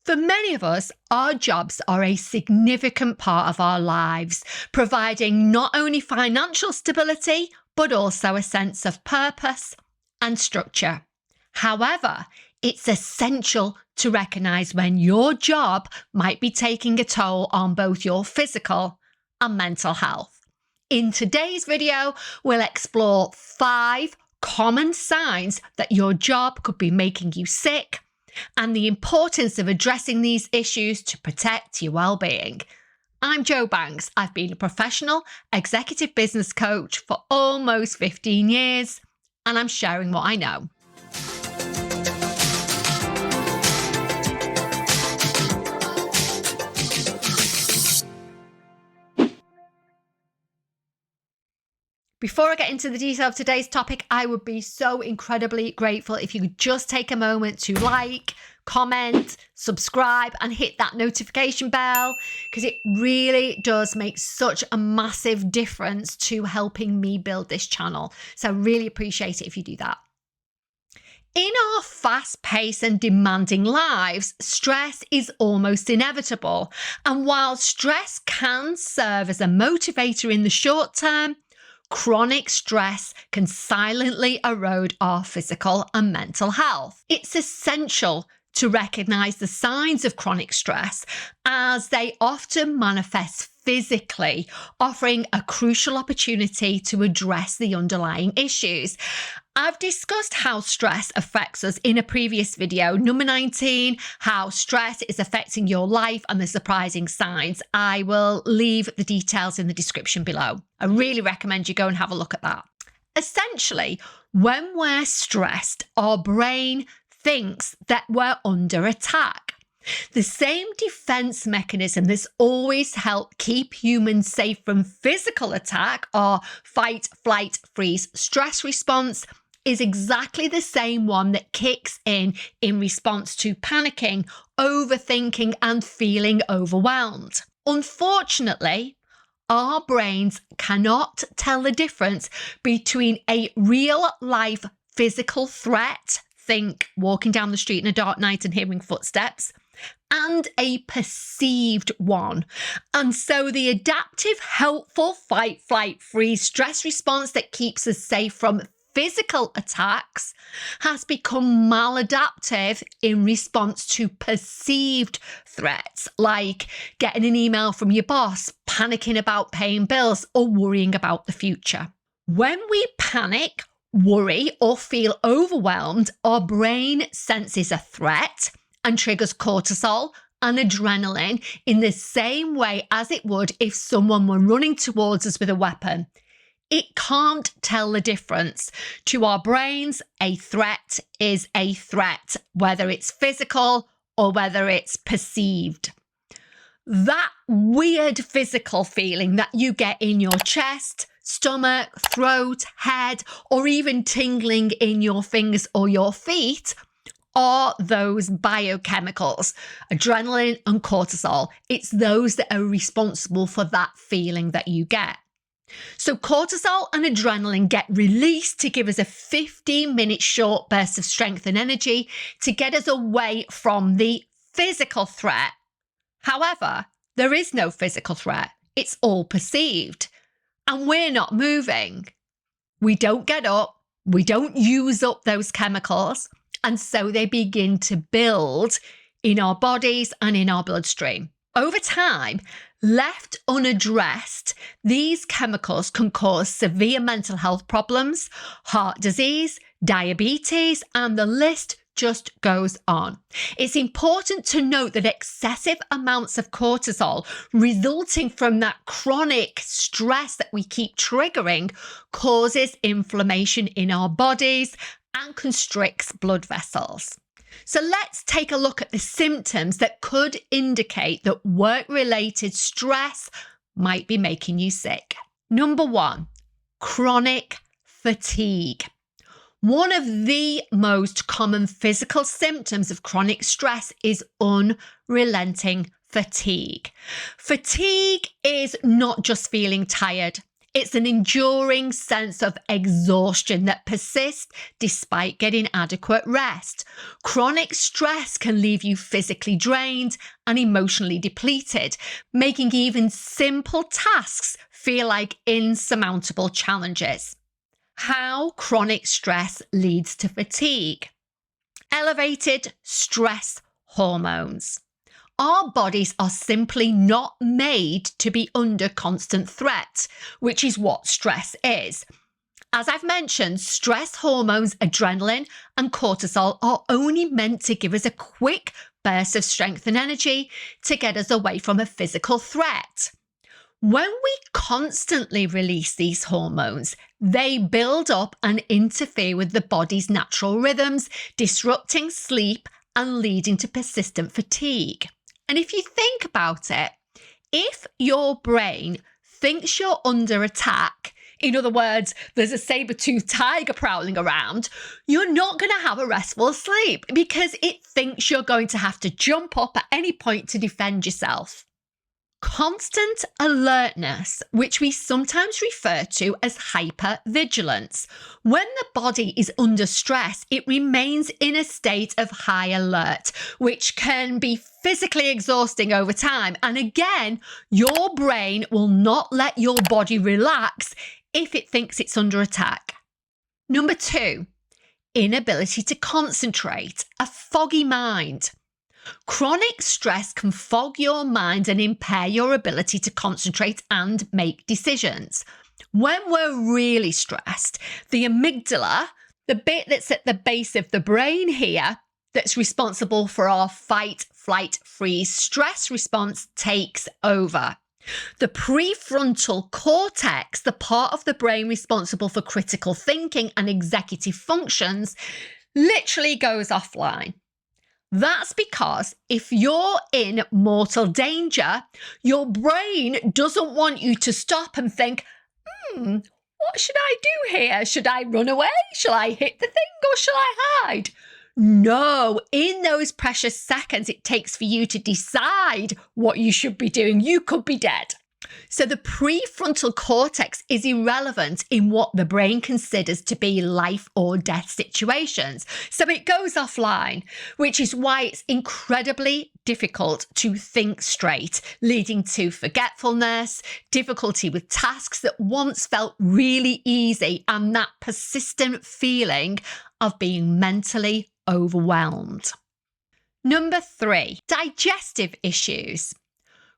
For many of us, our jobs are a significant part of our lives, providing not only financial stability, but also a sense of purpose and structure. However, it's essential to recognise when your job might be taking a toll on both your physical and mental health. In today's video, we'll explore 5 common signs that your job could be making you sick and the importance of addressing these issues to protect your well-being. I'm Jo Banks. I've been a professional executive business coach for almost 15 years, and I'm sharing what I know. Before I get into the detail of today's topic, I would be so incredibly grateful if you could just take a moment to like, comment, subscribe, and hit that notification bell, because it really does make such a massive difference to helping me build this channel. So I really appreciate it if you do that. In our fast-paced and demanding lives, stress is almost inevitable. And while stress can serve as a motivator in the short term, chronic stress can silently erode our physical and mental health. It's essential to recognise the signs of chronic stress, as they often manifest physically, offering a crucial opportunity to address the underlying issues. I've discussed how stress affects us in a previous video, number 19, how stress is affecting your life and the surprising signs. I will leave the details in the description below. I really recommend you go and have a look at that. Essentially, when we're stressed, our brain thinks that we're under attack. The same defense mechanism that's always helped keep humans safe from physical attack, our fight, flight, freeze stress response, is exactly the same one that kicks in response to panicking, overthinking, and feeling overwhelmed. Unfortunately, our brains cannot tell the difference between a real-life physical threat, think walking down the street in a dark night and hearing footsteps, and a perceived one. And so the adaptive, helpful fight, flight, freeze stress response that keeps us safe from physical attacks has become maladaptive in response to perceived threats, like getting an email from your boss, panicking about paying bills, or worrying about the future. When we panic, worry, or feel overwhelmed, our brain senses a threat and triggers cortisol and adrenaline in the same way as it would if someone were running towards us with a weapon. It can't tell the difference. To our brains, a threat is a threat, whether it's physical or whether it's perceived. That weird physical feeling that you get in your chest, stomach, throat, head, or even tingling in your fingers or your feet are those biochemicals, adrenaline and cortisol. It's those that are responsible for that feeling that you get. So cortisol and adrenaline get released to give us a 15-minute short burst of strength and energy to get us away from the physical threat. However, there is no physical threat. It's all perceived. And we're not moving. We don't get up. We don't use up those chemicals. And so they begin to build in our bodies and in our bloodstream. Over time, left unaddressed, these chemicals can cause severe mental health problems, heart disease, diabetes, and the list just goes on. It's important to note that excessive amounts of cortisol resulting from that chronic stress that we keep triggering causes inflammation in our bodies and constricts blood vessels. So let's take a look at the symptoms that could indicate that work-related stress might be making you sick. Number 1, chronic fatigue. One of the most common physical symptoms of chronic stress is unrelenting fatigue. Fatigue is not just feeling tired. It's an enduring sense of exhaustion that persists despite getting adequate rest. Chronic stress can leave you physically drained and emotionally depleted, making even simple tasks feel like insurmountable challenges. How chronic stress leads to fatigue. Elevated stress hormones. Our bodies are simply not made to be under constant threat, which is what stress is. As I've mentioned, stress hormones, adrenaline and cortisol, are only meant to give us a quick burst of strength and energy to get us away from a physical threat. When we constantly release these hormones, they build up and interfere with the body's natural rhythms, disrupting sleep and leading to persistent fatigue. And if you think about it, if your brain thinks you're under attack, in other words, there's a saber-toothed tiger prowling around, you're not going to have a restful sleep because it thinks you're going to have to jump up at any point to defend yourself. Constant alertness, which we sometimes refer to as hypervigilance. When the body is under stress, it remains in a state of high alert, which can be physically exhausting over time. And again, your brain will not let your body relax if it thinks it's under attack. Number 2, inability to concentrate, a foggy mind. Chronic stress can fog your mind and impair your ability to concentrate and make decisions. When we're really stressed, the amygdala, the bit that's at the base of the brain here, that's responsible for our fight, flight, freeze stress response, takes over. The prefrontal cortex, the part of the brain responsible for critical thinking and executive functions, literally goes offline. That's because if you're in mortal danger, your brain doesn't want you to stop and think, what should I do here? Should I run away? Shall I hit the thing or shall I hide? No, in those precious seconds it takes for you to decide what you should be doing, you could be dead. So the prefrontal cortex is irrelevant in what the brain considers to be life or death situations. So it goes offline, which is why it's incredibly difficult to think straight, leading to forgetfulness, difficulty with tasks that once felt really easy, and that persistent feeling of being mentally overwhelmed. Number 3, digestive issues.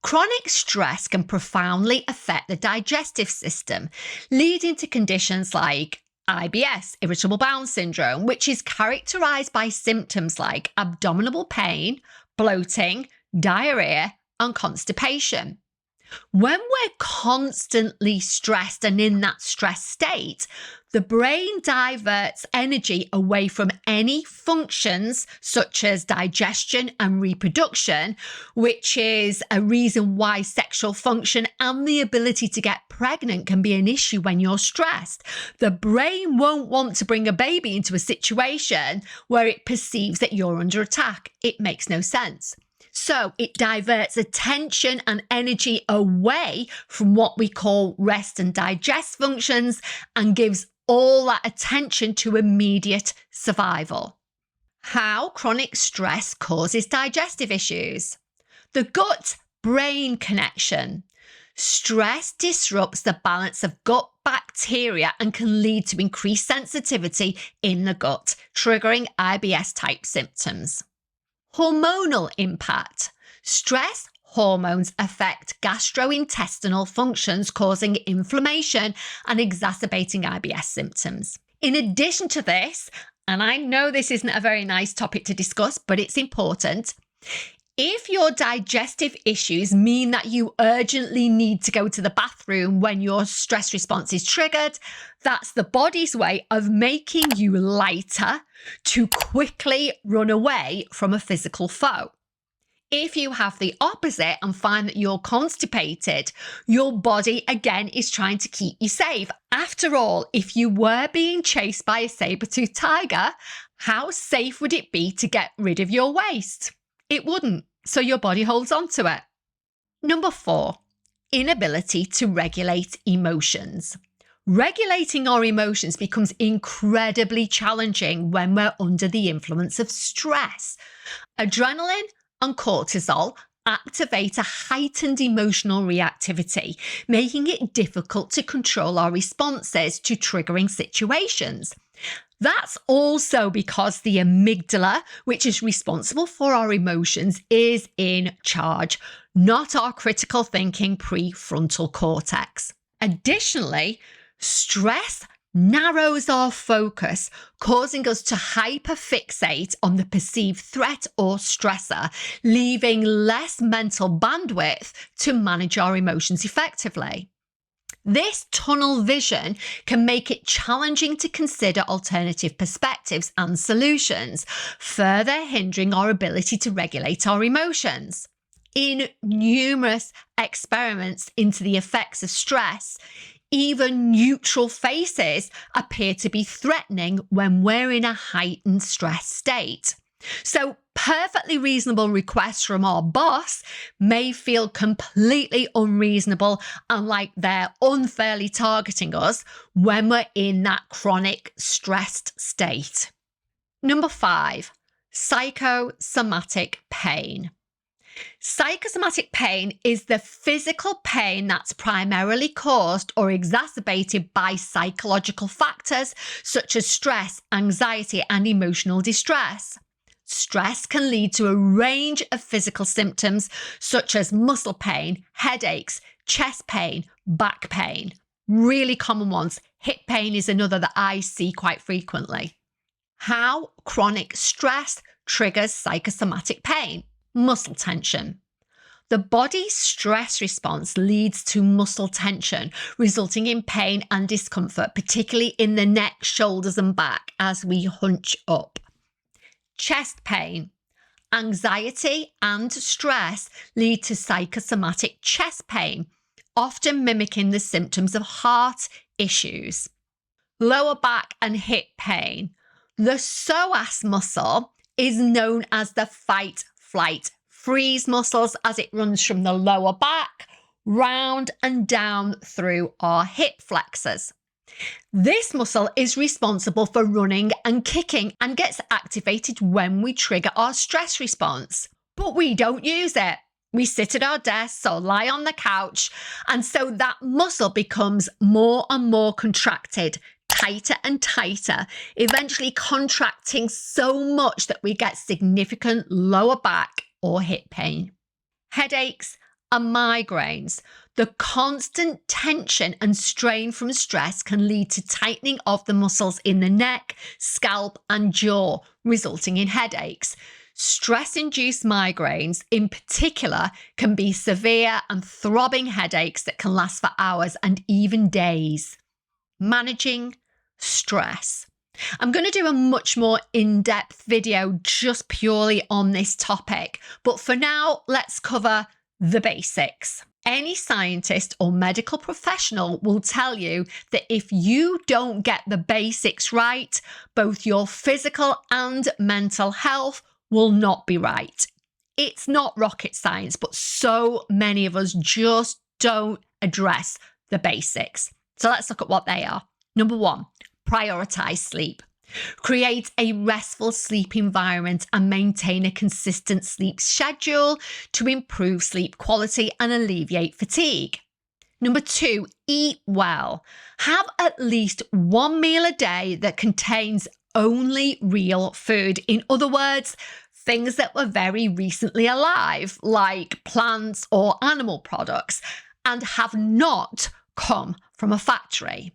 Chronic stress can profoundly affect the digestive system, leading to conditions like IBS, irritable bowel syndrome, which is characterized by symptoms like abdominal pain, bloating, diarrhea, and constipation. When we're constantly stressed and in that stress state, the brain diverts energy away from any functions such as digestion and reproduction, which is a reason why sexual function and the ability to get pregnant can be an issue when you're stressed. The brain won't want to bring a baby into a situation where it perceives that you're under attack. It makes no sense. So it diverts attention and energy away from what we call rest and digest functions and gives all that attention to immediate survival. How chronic stress causes digestive issues. The gut-brain connection. Stress disrupts the balance of gut bacteria and can lead to increased sensitivity in the gut, triggering IBS-type symptoms. Hormonal impact. Stress hormones affect gastrointestinal functions, causing inflammation and exacerbating IBS symptoms. In addition to this, and I know this isn't a very nice topic to discuss, but it's important, if your digestive issues mean that you urgently need to go to the bathroom when your stress response is triggered, that's the body's way of making you lighter to quickly run away from a physical foe. If you have the opposite and find that you're constipated, your body again is trying to keep you safe. After all, if you were being chased by a saber-toothed tiger, how safe would it be to get rid of your waste? It wouldn't, so your body holds on to it. Number 4, inability to regulate emotions. Regulating our emotions becomes incredibly challenging when we're under the influence of stress. Adrenaline and cortisol activate a heightened emotional reactivity, making it difficult to control our responses to triggering situations. That's also because the amygdala, which is responsible for our emotions, is in charge, not our critical thinking prefrontal cortex. Additionally, stress narrows our focus, causing us to hyperfixate on the perceived threat or stressor, leaving less mental bandwidth to manage our emotions effectively. This tunnel vision can make it challenging to consider alternative perspectives and solutions, further hindering our ability to regulate our emotions. In numerous experiments into the effects of stress, even neutral faces appear to be threatening when we're in a heightened stress state. So, perfectly reasonable requests from our boss may feel completely unreasonable and like they're unfairly targeting us when we're in that chronic stressed state. Number 5, psychosomatic pain. Psychosomatic pain is the physical pain that's primarily caused or exacerbated by psychological factors such as stress, anxiety, and emotional distress. Stress can lead to a range of physical symptoms such as muscle pain, headaches, chest pain, back pain. Really common ones. Hip pain is another that I see quite frequently. How chronic stress triggers psychosomatic pain. Muscle tension. The body's stress response leads to muscle tension, resulting in pain and discomfort, particularly in the neck, shoulders, and back as we hunch up. Chest pain. Anxiety and stress lead to psychosomatic chest pain, often mimicking the symptoms of heart issues. Lower back and hip pain. The psoas muscle is known as the fight, flight, freeze muscles as it runs from the lower back, round and down through our hip flexors. This muscle is responsible for running and kicking and gets activated when we trigger our stress response. But we don't use it. We sit at our desks or lie on the couch, and so that muscle becomes more and more contracted, tighter and tighter, eventually contracting so much that we get significant lower back or hip pain. Headaches and migraines. The constant tension and strain from stress can lead to tightening of the muscles in the neck, scalp, and jaw, resulting in headaches. Stress-induced migraines, in particular, can be severe and throbbing headaches that can last for hours and even days. Managing stress. I'm going to do a much more in-depth video just purely on this topic, but for now, let's cover the basics. Any scientist or medical professional will tell you that if you don't get the basics right, both your physical and mental health will not be right. It's not rocket science, but so many of us just don't address the basics. So let's look at what they are. Number 1, prioritize sleep. Create a restful sleep environment and maintain a consistent sleep schedule to improve sleep quality and alleviate fatigue. Number 2, eat well. Have at least one meal a day that contains only real food. In other words, things that were very recently alive, like plants or animal products, and have not come from a factory.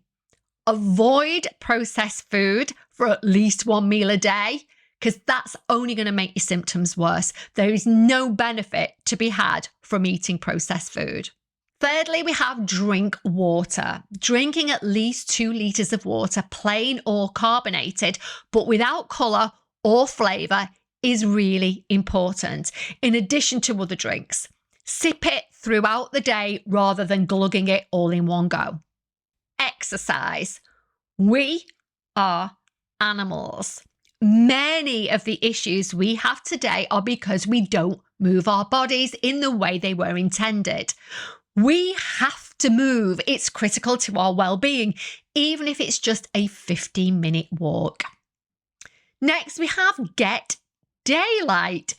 Avoid processed food for at least one meal a day, because that's only going to make your symptoms worse. There is no benefit to be had from eating processed food. Thirdly, we have drink water. Drinking at least 2 litres of water, plain or carbonated, but without colour or flavour, is really important, in addition to other drinks. Sip it throughout the day rather than glugging it all in one go. Exercise. We are animals. Many of the issues we have today are because we don't move our bodies in the way they were intended. We have to move. It's critical to our well-being, even if it's just a 15-minute walk. Next, we have get daylight.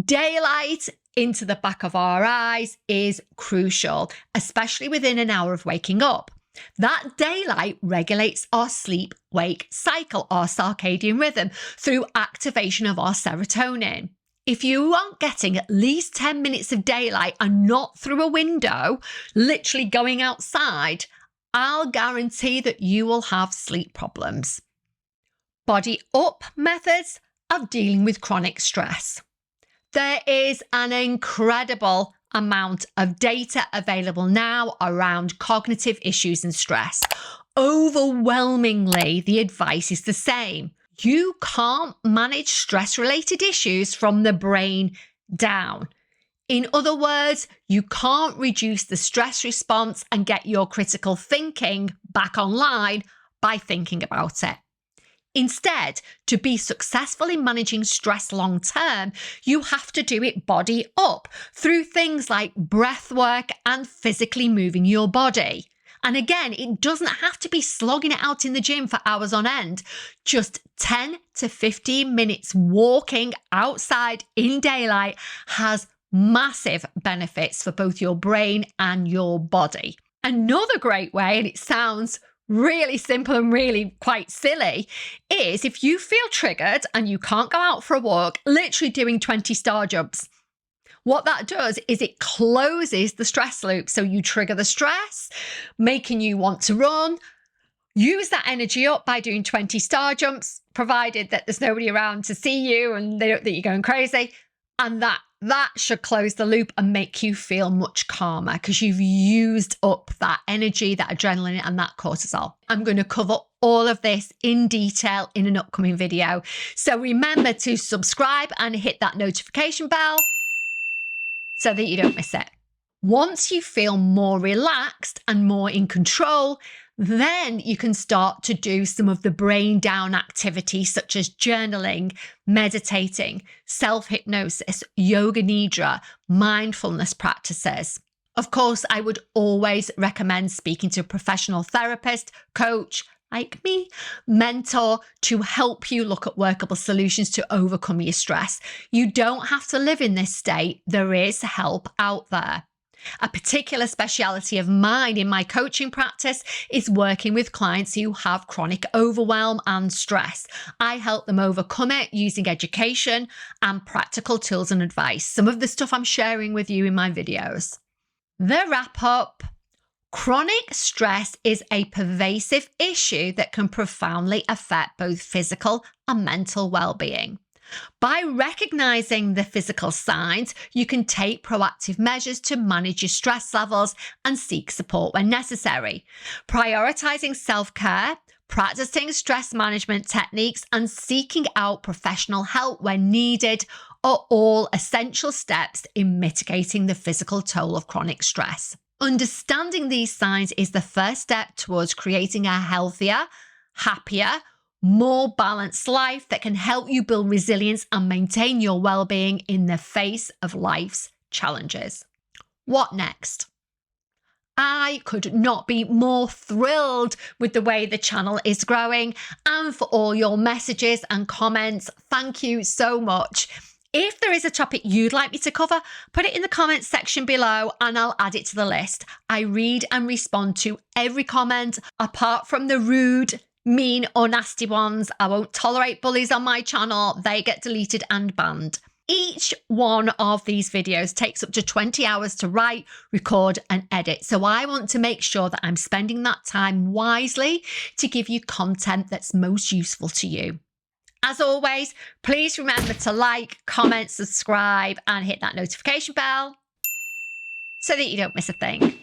Daylight into the back of our eyes is crucial, especially within an hour of waking up. That daylight regulates our sleep-wake cycle, our circadian rhythm, through activation of our serotonin. If you aren't getting at least 10 minutes of daylight and not through a window, literally going outside, I'll guarantee that you will have sleep problems. Body up methods of dealing with chronic stress. There is an incredible amount of data available now around cognitive issues and stress. Overwhelmingly, the advice is the same. You can't manage stress-related issues from the brain down. In other words, you can't reduce the stress response and get your critical thinking back online by thinking about it. Instead, to be successful in managing stress long term, you have to do it body up through things like breath work and physically moving your body. And again, it doesn't have to be slogging it out in the gym for hours on end. Just 10 to 15 minutes walking outside in daylight has massive benefits for both your brain and your body. Another great way, and it sounds really simple and really quite silly, is if you feel triggered and you can't go out for a walk, literally doing 20 star jumps. What that does is it closes the stress loop. So you trigger the stress, making you want to run. Use that energy up by doing 20 star jumps, provided that there's nobody around to see you and they don't think you're going crazy. And that should close the loop and make you feel much calmer because you've used up that energy, that adrenaline, and that cortisol. I'm going to cover all of this in detail in an upcoming video. So remember to subscribe and hit that notification bell so that you don't miss it. Once you feel more relaxed and more in control, then you can start to do some of the brain down activities such as journaling, meditating, self-hypnosis, yoga nidra, mindfulness practices. Of course, I would always recommend speaking to a professional therapist, coach, like me, mentor to help you look at workable solutions to overcome your stress. You don't have to live in this state. There is help out there. A particular speciality of mine in my coaching practice is working with clients who have chronic overwhelm and stress. I help them overcome it using education and practical tools and advice. Some of the stuff I'm sharing with you in my videos. The wrap up. Chronic stress is a pervasive issue that can profoundly affect both physical and mental well-being. By recognizing the physical signs, you can take proactive measures to manage your stress levels and seek support when necessary. Prioritizing self-care, practicing stress management techniques, and seeking out professional help when needed are all essential steps in mitigating the physical toll of chronic stress. Understanding these signs is the first step towards creating a healthier, happier, more balanced life that can help you build resilience and maintain your well-being in the face of life's challenges. What next? I could not be more thrilled with the way the channel is growing and for all your messages and comments. Thank you so much. If there is a topic you'd like me to cover, put it in the comments section below and I'll add it to the list. I read and respond to every comment, apart from the rude, mean or nasty ones. I won't tolerate bullies on my channel. They get deleted and banned. Each one of these videos takes up to 20 hours to write, record and edit. So I want to make sure that I'm spending that time wisely to give you content that's most useful to you. As always, please remember to like, comment, subscribe and hit that notification bell so that you don't miss a thing.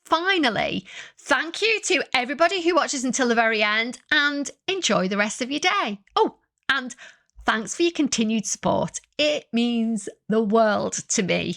Finally, thank you to everybody who watches until the very end and enjoy the rest of your day. Oh, and thanks for your continued support. It means the world to me.